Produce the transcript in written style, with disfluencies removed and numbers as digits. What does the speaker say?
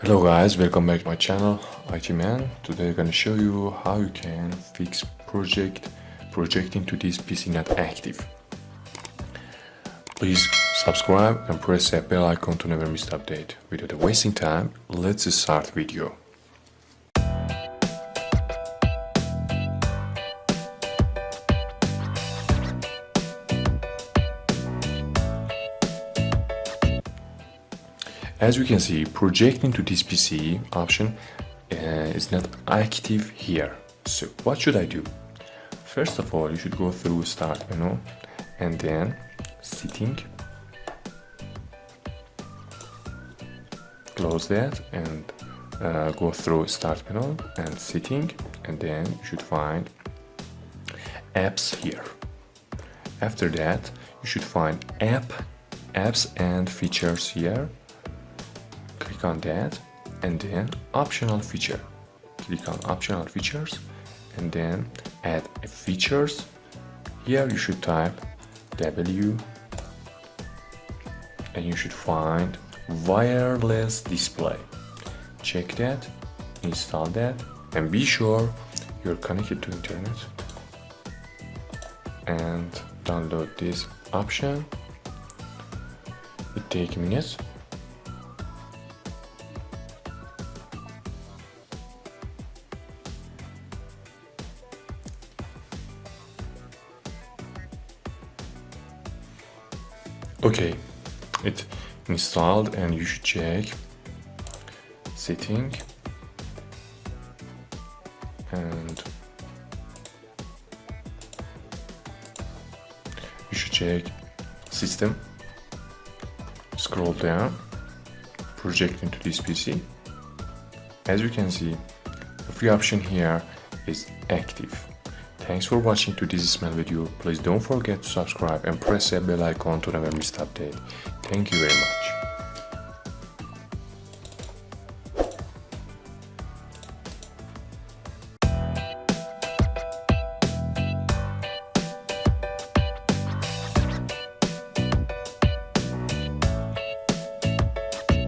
Hello guys, welcome back to my channel, IT Man. Today I'm gonna show you how you can fix projecting to this PC not active. Please subscribe and press that bell icon to never miss the update. Without wasting time, let's start video. As you can see, projecting to this PC option is not active here. So what should I do? First of all, you should go through Start menu and then Setting. Close that and go through Start menu and Setting, and then you should find Apps here. After that, you should find Apps and Features here. Click on that and then Optional Feature. Click on Optional Features and then add a features. Here you should type W and you should find wireless display. Check that, install that, and be sure you're connected to internet and download this option. It takes minutes. Okay, it's installed and you should check Setting and you should check System, scroll down, projecting to this PC. As you can see, the free option here is active. Thanks for watching to this small video. Please don't forget to subscribe and press the bell icon to never miss the update. Thank you very much.